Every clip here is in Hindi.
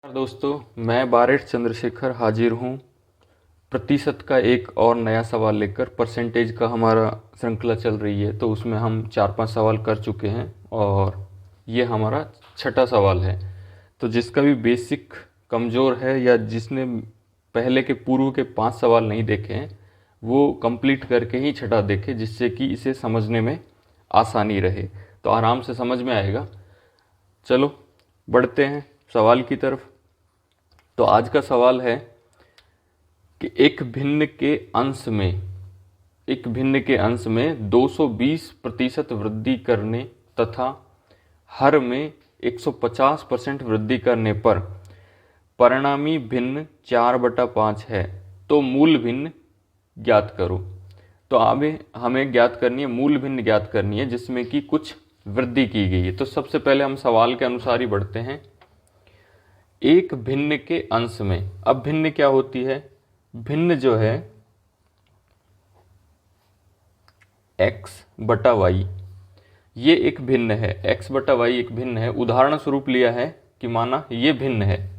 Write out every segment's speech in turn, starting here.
दोस्तों, मैं बारिश चंद्रशेखर हाजिर हूँ प्रतिशत का एक और नया सवाल लेकर। परसेंटेज का हमारा श्रृंखला चल रही है, तो उसमें हम 4-5 सवाल कर चुके हैं और ये हमारा छठा सवाल है। तो जिसका भी बेसिक कमज़ोर है या जिसने पहले के पूर्व के 5 सवाल नहीं देखे हैं, वो कंप्लीट करके ही छठा देखे, जिससे कि इसे समझने में आसानी रहे, तो आराम से समझ में आएगा। चलो बढ़ते हैं सवाल की तरफ। तो आज का सवाल है कि एक भिन्न के अंश में 220% वृद्धि करने तथा हर में 150% वृद्धि करने पर परिणामी भिन्न 4/5 है, तो मूल भिन्न ज्ञात करो। तो अब हमें ज्ञात करनी है, मूल भिन्न ज्ञात करनी है जिसमें कि कुछ वृद्धि की गई है। तो सबसे पहले हम सवाल के अनुसार ही बढ़ते हैं। एक भिन्न के अंश में, अब भिन्न क्या होती है? भिन्न जो है x/y, ये एक भिन्न है। x/y एक भिन्न है। उदाहरण स्वरूप लिया है कि माना ये भिन्न है,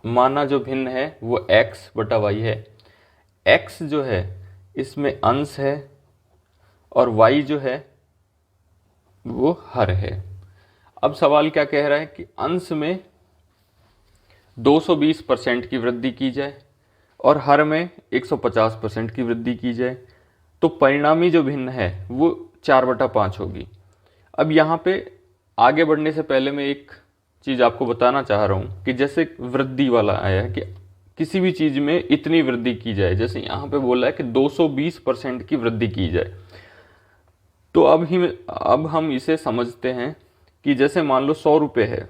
माना जो भिन्न है वो x/y है। x जो है इसमें अंश है और y जो है वो हर है। अब सवाल क्या कह रहा है कि अंश में 220% की वृद्धि की जाए और हर में 150% की वृद्धि की जाए, तो परिणामी जो भिन्न है वो 4/5 होगी। अब यहाँ पे आगे बढ़ने से पहले मैं एक चीज़ आपको बताना चाह रहा हूँ कि जैसे वृद्धि वाला आया है कि किसी भी चीज़ में इतनी वृद्धि की जाए, जैसे यहाँ पे बोला है कि 220% की वृद्धि की जाए। तो अब हम इसे समझते हैं कि जैसे मान लो 100 रुपये है,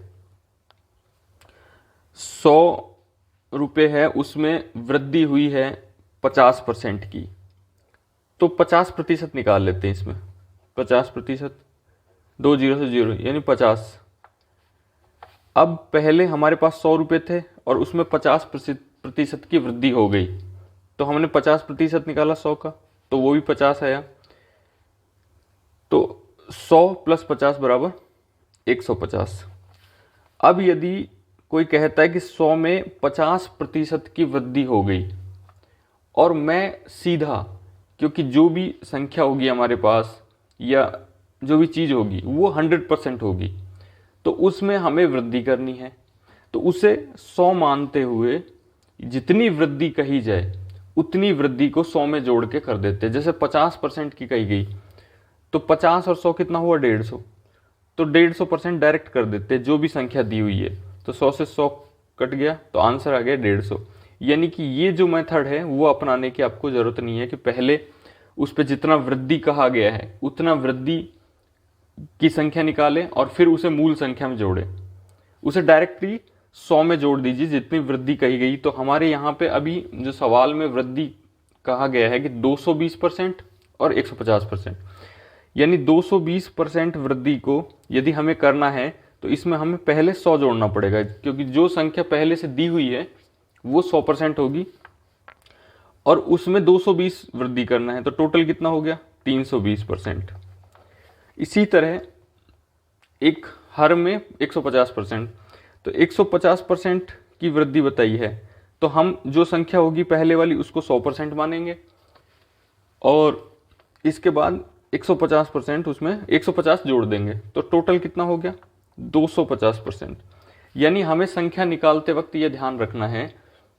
100 रुपये है, उसमें वृद्धि हुई है 50% की, तो 50% निकाल लेते हैं इसमें। 50%, 2 0 से 0 यानी 50। अब पहले हमारे पास 100 रुपये थे और उसमें 50% की वृद्धि हो गई, तो हमने 50% निकाला 100 का, तो वो भी 50 आया। तो 100 + 50 = 150। अब यदि कोई कहता है कि 100 में 50% की वृद्धि हो गई और मैं सीधा, क्योंकि जो भी संख्या होगी हमारे पास या जो भी चीज़ होगी वो 100% होगी, तो उसमें हमें वृद्धि करनी है, तो उसे 100 मानते हुए जितनी वृद्धि कही जाए उतनी वृद्धि को 100 में जोड़ के कर देते हैं। जैसे 50% की कही गई, तो 50 और 100 कितना हुआ? 150। तो 150% डायरेक्ट कर देते हैं जो भी संख्या दी हुई है। तो 100 से 100 कट गया, तो आंसर आ गया 150। यानी कि ये जो मेथड है वो अपनाने की आपको ज़रूरत नहीं है कि पहले उस पर जितना वृद्धि कहा गया है उतना वृद्धि की संख्या निकालें और फिर उसे मूल संख्या में जोड़ें। उसे डायरेक्टली 100 में जोड़ दीजिए जितनी वृद्धि कही गई। तो हमारे यहाँ पे अभी जो सवाल में वृद्धि कहा गया है कि 220% और 150%, यानी 220% वृद्धि को यदि हमें करना है तो इसमें हमें पहले 100 जोड़ना पड़ेगा, क्योंकि जो संख्या पहले से दी हुई है वो 100% होगी और उसमें 220 वृद्धि करना है, तो टोटल कितना हो गया? 320%। इसी तरह एक हर में 150%, तो 150% की वृद्धि बताई है, तो हम जो संख्या होगी पहले वाली उसको 100% मानेंगे और इसके बाद 150% उसमें 150 जोड़ देंगे, तो टोटल कितना हो गया? 250%। यानी हमें संख्या निकालते वक्त यह ध्यान रखना है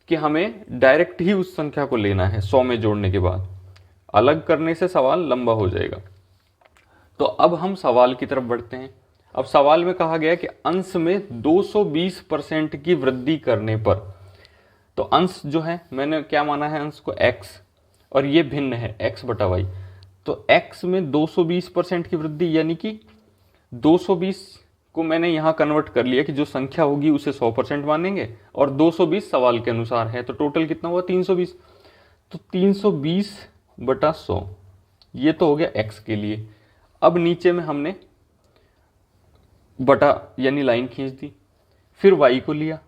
कि हमें डायरेक्ट ही उस संख्या को लेना है 100 में जोड़ने के बाद, अलग करने से सवाल लंबा हो जाएगा। तो अब हम सवाल की तरफ बढ़ते हैं। अब सवाल में कहा गया कि अंश में 220% की वृद्धि करने पर, तो अंश जो है मैंने क्या माना है? अंश को x, और ये भिन्न है x/y। तो x में 220% की वृद्धि, यानी कि 220 को मैंने यहाँ कन्वर्ट कर लिया कि जो संख्या होगी उसे 100% मानेंगे और 220 सवाल के अनुसार है, तो टोटल कितना हुआ? 320। तो 320/100 ये तो हो गया x के लिए। अब नीचे में हमने बटा यानी लाइन खींच दी, फिर y को लिया।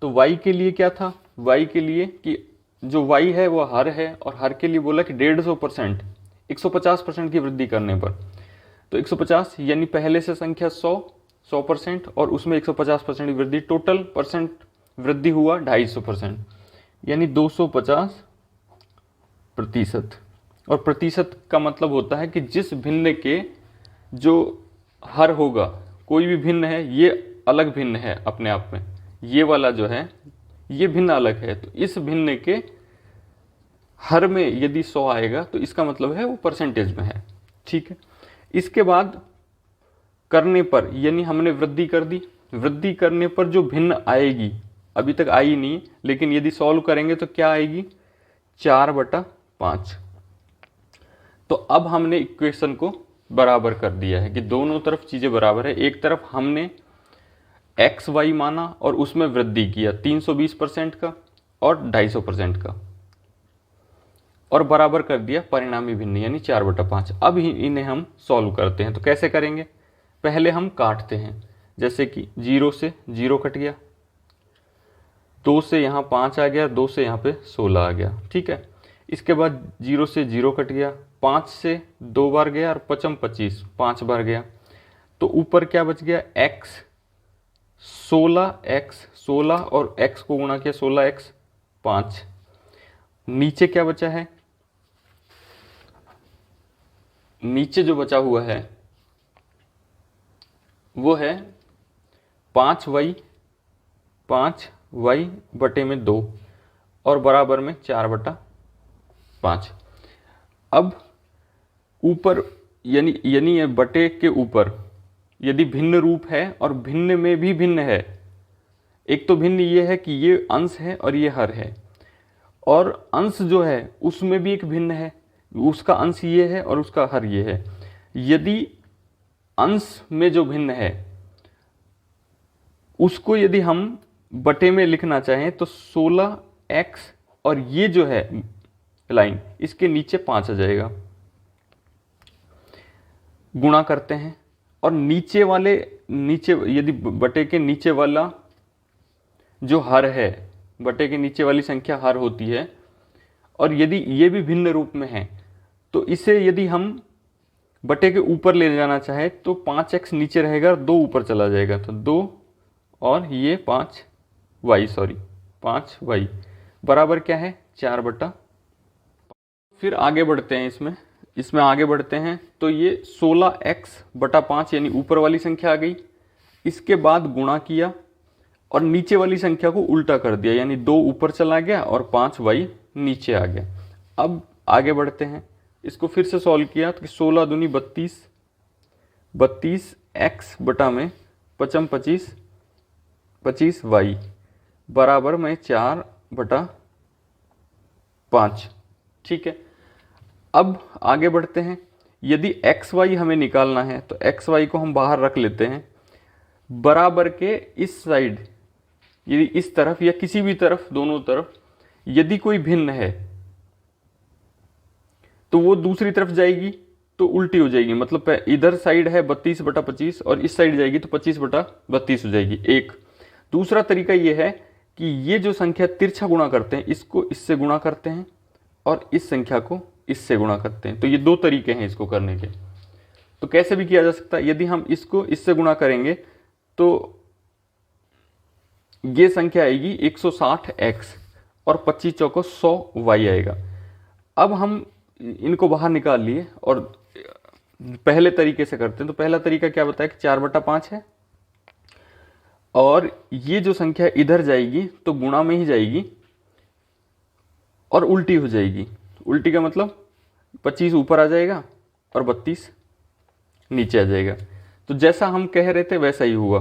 तो y के लिए क्या था? y के लिए कि जो y है वो हर है और हर के लिए बोला कि 150%, 150% की वृद्धि करने पर, तो 150 यानी पहले से संख्या 100 100% और उसमें 150% की वृद्धि, टोटल परसेंट वृद्धि हुआ 250%, यानी 250%। और प्रतिशत का मतलब होता है कि जिस भिन्न के जो हर होगा, कोई भी भिन्न है, ये अलग भिन्न है अपने आप में, ये वाला जो है ये भिन्न अलग है, तो इस भिन्न के हर में यदि 100 आएगा तो इसका मतलब है वो परसेंटेज में है। ठीक है, इसके बाद करने पर, यानी हमने वृद्धि कर दी, वृद्धि करने पर जो भिन्न आएगी, अभी तक आई नहीं, लेकिन यदि सॉल्व करेंगे तो क्या आएगी, 4/5। तो अब हमने इक्वेशन को बराबर कर दिया है कि दोनों तरफ चीजें बराबर है। एक तरफ हमने एक्स वाई माना और उसमें वृद्धि किया 320% का और 250% का, और बराबर कर दिया परिणामी भिन्न यानी 4/5। अब इन्हें हम सॉल्व करते हैं। तो कैसे करेंगे, पहले हम काटते हैं, जैसे कि 0 से 0 कट गया, 2 से यहाँ 5 आ गया, 2 से यहाँ पे 16 आ गया। ठीक है, इसके बाद 0 से 0 कट गया, 5 से 2 बार गया और 5 25 5 बार गया, तो ऊपर क्या बच गया, x 16 और x को गुणा किया 16x 5। नीचे क्या बचा है, नीचे जो बचा हुआ है वो है 5y बटे में 2 और बराबर में 4/5। अब ऊपर यानी ये बटे के ऊपर यदि भिन्न रूप है और भिन्न में भी भिन्न है, एक तो भिन्न ये है कि ये अंश है और ये हर है, और अंश जो है उसमें भी एक भिन्न है, उसका अंश ये है और उसका हर ये है। यदि अंश में जो भिन्न है उसको यदि हम बटे में लिखना चाहें तो 16x और ये जो है लाइन इसके नीचे 5 आ जाएगा, गुणा करते हैं, और नीचे यदि बटे के नीचे वाला जो हर है, बटे के नीचे वाली संख्या हर होती है, और यदि ये भी भिन्न रूप में है तो इसे यदि हम बटे के ऊपर ले जाना चाहे तो 5x नीचे रहेगा और 2 ऊपर चला जाएगा, तो 2 और ये 5y बराबर क्या है, 4/। फिर आगे बढ़ते हैं, इसमें आगे बढ़ते हैं तो ये 16x/5 यानी ऊपर वाली संख्या आ गई, इसके बाद गुणा किया और नीचे वाली संख्या को उल्टा कर दिया, यानी 2 ऊपर चला गया और 5y नीचे आ गया। अब आगे बढ़ते हैं, इसको फिर से सॉल्व किया तो 16 दूनी 32 x बटा में 5 25y बराबर में 4/5। ठीक है, अब आगे बढ़ते हैं, यदि एक्स वाई हमें निकालना है तो एक्स वाई को हम बाहर रख लेते हैं, बराबर के इस साइड यदि इस तरफ या किसी भी तरफ, दोनों तरफ यदि कोई भिन्न है तो वो दूसरी तरफ जाएगी तो उल्टी हो जाएगी, मतलब इधर साइड है 32/25 और इस साइड जाएगी तो 25/32 हो जाएगी। एक दूसरा तरीका ये है कि ये जो संख्या तिरछा गुणा करते हैं, इसको इससे गुणा करते हैं और इस संख्या को इससे गुणा करते हैं। तो ये 2 तरीके हैं इसको करने के। तो कैसे भी किया जा सकता है, यदि हम इसको इससे गुणा करेंगे तो ये संख्या आएगी 160x और 25 चौको 100y आएगा। अब हम इनको बाहर निकाल लिए और पहले तरीके से करते हैं। तो पहला तरीका क्या बताया कि 4/5 है, और ये जो संख्या इधर जाएगी तो गुणा में ही जाएगी और उल्टी हो जाएगी। उल्टी का मतलब 25 ऊपर आ जाएगा और 32 नीचे आ जाएगा। तो जैसा हम कह रहे थे वैसा ही हुआ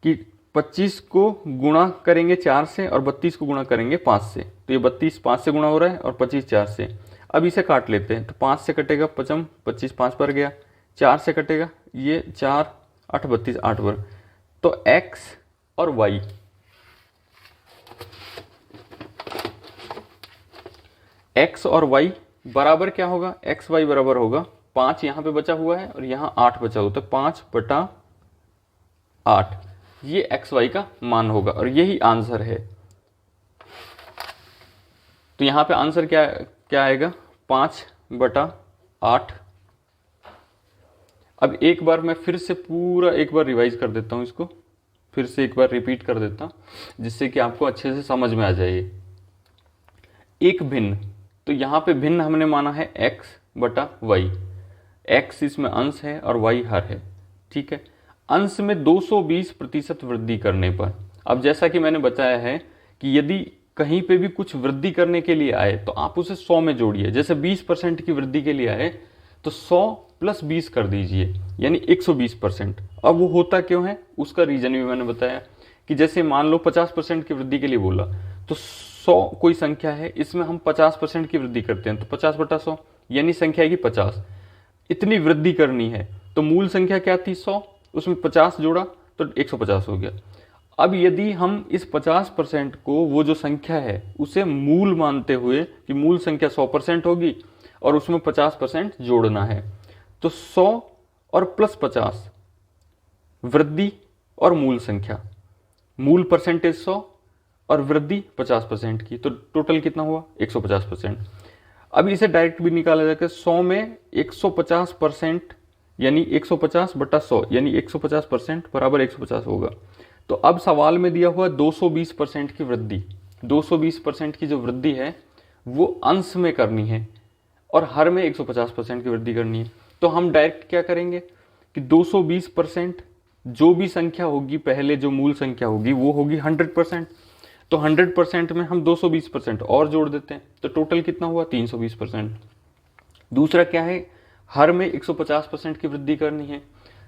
कि 25 को गुणा करेंगे 4 से और 32 को गुणा करेंगे 5 से, तो ये 32 5 से गुणा हो रहा है और 25 4 से। अब इसे काट लेते हैं, तो 5 से कटेगा 25 5 पर गया, 4 से कटेगा ये 4 8 32 8 पर। तो x और y, x और y बराबर क्या होगा, x y बराबर होगा 5 यहाँ पे बचा हुआ है और यहाँ 8 बचा हुआ, तो 5/8 ये एक्स वाई का मान होगा और यही आंसर है। तो यहाँ पे आंसर क्या आएगा, 5/8। अब एक बार मैं फिर से पूरा एक बार रिवाइज कर देता हूँ, इसको फिर से एक बार रिपीट कर देता हूँ जिससे कि आपको अच्छे से समझ में आ जाए। एक भिन्न, तो यहाँ पे भिन्न हमने माना है x बटा y, x इसमें अंश है और y हर है, ठीक है। अंश में 220% वृद्धि करने पर, अब जैसा कि मैंने बताया है कि यदि कहीं पे भी कुछ वृद्धि करने के लिए आए तो आप उसे 100 में जोड़िए। जैसे 20% की वृद्धि के लिए आए तो 100 + 20 कर दीजिए, यानी 120%। अब वो होता क्यों है उसका रीजन भी मैंने बताया कि जैसे मान लो 50% की वृद्धि के लिए बोला, तो 100 कोई संख्या है, इसमें हम 50% की वृद्धि करते हैं तो 50 बटा 100 यानी संख्या आएगी 50। इतनी वृद्धि करनी है तो मूल संख्या क्या थी 100, उसमें 50 जोड़ा तो 150 हो गया। अब यदि हम इस 50% को वो जो संख्या है उसे मूल मानते हुए कि मूल संख्या 100% होगी और उसमें 50% जोड़ना है, तो 100 और प्लस 50 वृद्धि और मूल संख्या, मूल परसेंटेज 100 और वृद्धि 50% की, तो टोटल कितना हुआ 150%। अब इसे डायरेक्ट भी निकाला जाएगा, 100 में 150% यानी 150 बटा 100 यानी 150% बराबर 150 होगा। तो अब सवाल में दिया हुआ 220% की वृद्धि, 220% की जो वृद्धि है वो अंश में करनी है और हर में 150% की वृद्धि करनी है। तो हम डायरेक्ट क्या करेंगे कि 220% जो भी संख्या होगी पहले जो मूल संख्या होगी वो होगी 100%, तो 100% में हम 220% और जोड़ देते हैं तो टोटल कितना हुआ 320%। दूसरा क्या है, हर में 150% की वृद्धि करनी है,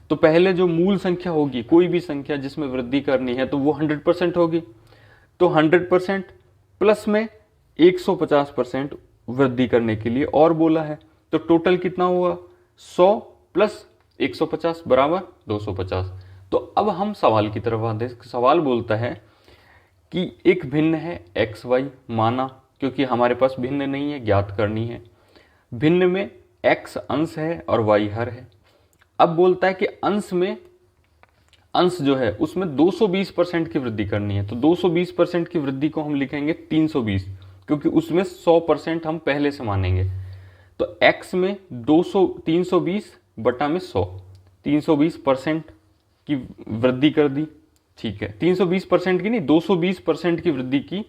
तो पहले जो मूल संख्या होगी कोई भी संख्या जिसमें वृद्धि करनी है तो वो 100% होगी, तो 100% प्लस में 150% वृद्धि करने के लिए और बोला है, तो टोटल कितना हुआ 100 प्लस 150 बराबर 250। तो अब हम सवाल की तरफ आते हैं। सवाल बोलता है कि एक भिन्न है एक्स वाई माना, क्योंकि हमारे पास भिन्न नहीं है, ज्ञात करनी है। भिन्न में x अंश है और y हर है। अब बोलता है कि अंश जो है उसमें 220% की वृद्धि करनी है, तो 220% की वृद्धि को हम लिखेंगे 320, क्योंकि उसमें 100% हम पहले से मानेंगे। तो x में 320 बटा में 100, 320% की वृद्धि कर दी, ठीक है। 320% की नहीं 220% की वृद्धि की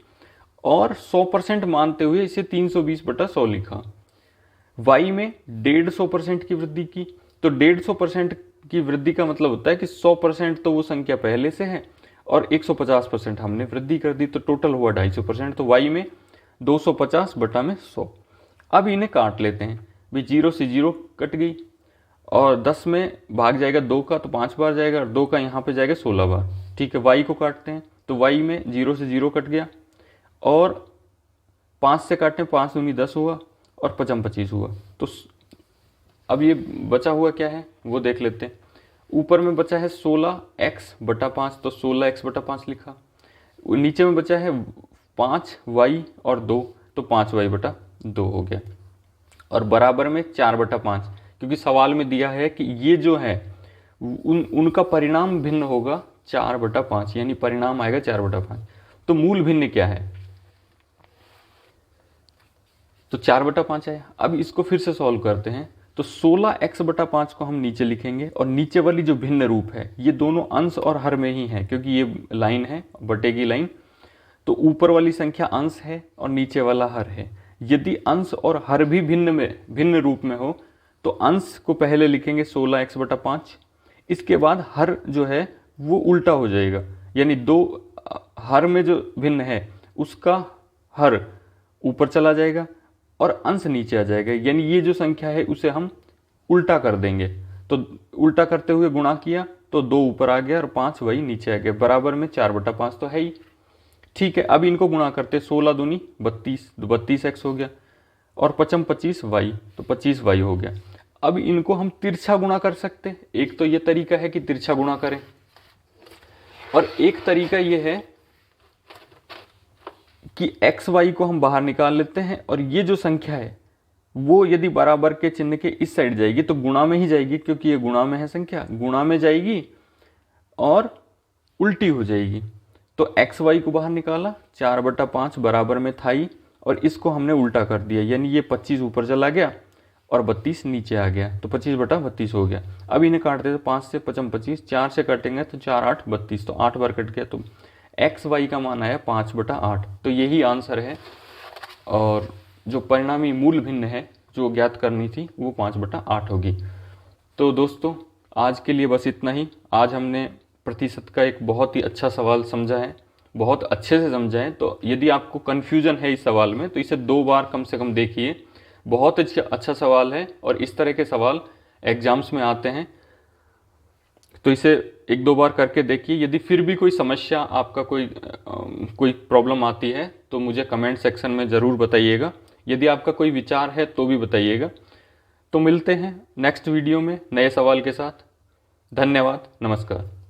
और 100% मानते हुए इसे 320 बटा 100 लिखा। y में 150% की वृद्धि की, तो 150% की वृद्धि का मतलब होता है कि 100% तो वो संख्या पहले से है और 150% हमने वृद्धि कर दी, तो टोटल हुआ 250%। तो y में 250 बटा में 100। अब इन्हें काट लेते हैं भाई, 0 से 0 कट गई और 10 में भाग जाएगा 2 का तो 5 बार जाएगा और 2 का यहाँ पे जाएगा 16 बार, ठीक है। y को काटते हैं तो y में 0 से 0 कट गया और 5 से काटें 5 दूनी 10 हुआ और 5 25 हुआ। तो अब ये बचा हुआ क्या है वो देख लेते हैं। ऊपर में बचा है 16x बटा 5, तो 16x बटा 5 लिखा। नीचे में बचा है 5y और 2, तो 5y बटा 2 हो गया। और बराबर में 4 बटा 5, क्योंकि सवाल में दिया है कि ये जो है उनका परिणाम भिन्न होगा 4 बटा 5, यानी परिणाम आएगा 4 बटा 5। तो मूल भिन्न क्या है, तो 4 बटा 5 आया। अब इसको फिर से सॉल्व करते हैं, तो 16x बटा 5 को हम नीचे लिखेंगे और नीचे वाली जो भिन्न रूप है ये दोनों अंश और हर में ही है, क्योंकि ये लाइन है बटे की लाइन, तो ऊपर वाली संख्या अंश है और नीचे वाला हर है। यदि अंश और हर भी भिन्न रूप में हो तो अंश को पहले लिखेंगे 16x बटा 5, इसके बाद हर जो है वो उल्टा हो जाएगा, यानी दो हर में जो भिन्न है उसका हर ऊपर चला जाएगा और अंश नीचे आ जाएगा, यानी ये जो संख्या है उसे हम उल्टा कर देंगे। तो उल्टा करते हुए गुणा किया तो 2 ऊपर आ गया और 5 वही नीचे आ गया, बराबर में 4 बटा 5 तो है ही, ठीक है। अब इनको गुणा करते 16 दूनी 32, 32x हो गया और 5 25y, तो 25y हो गया। अब इनको हम तिरछा गुणा कर सकते हैं। एक तो ये तरीका है कि तिरछा गुणा करें और एक तरीका ये है कि एक्स वाई को हम बाहर निकाल लेते हैं और ये जो संख्या है वो यदि बराबर के चिन्ह के इस साइड जाएगी तो गुणा में ही जाएगी, क्योंकि ये गुणा में है संख्या, गुणा में जाएगी और उल्टी हो जाएगी। तो एक्स वाई को बाहर निकाला, 4 बटा 5 बराबर में था ही, और इसको हमने उल्टा कर दिया, यानी ये 25 ऊपर चला गया और 32 नीचे आ गया, तो 25/32 हो गया। अब इन्हें काटते तो 5 से 5 25, 4 से काटेंगे तो 4 8 32, तो 8 बार कट गया, तो एक्स वाई का मान आया 5/8। तो यही आंसर है, और जो परिणामी मूल भिन्न है जो ज्ञात करनी थी वो 5/8 होगी। तो दोस्तों आज के लिए बस इतना ही। आज हमने प्रतिशत का एक बहुत ही अच्छा सवाल समझा है, बहुत अच्छे से समझा है। तो यदि आपको कन्फ्यूजन है इस सवाल में तो इसे 2 बार कम से कम देखिए, बहुत अच्छा सवाल है और इस तरह के सवाल एग्जाम्स में आते हैं। तो इसे 1-2 बार करके देखिए। यदि फिर भी कोई समस्या, आपका कोई प्रॉब्लम आती है तो मुझे कमेंट सेक्शन में ज़रूर बताइएगा। यदि आपका कोई विचार है तो भी बताइएगा। तो मिलते हैं नेक्स्ट वीडियो में नए सवाल के साथ। धन्यवाद, नमस्कार।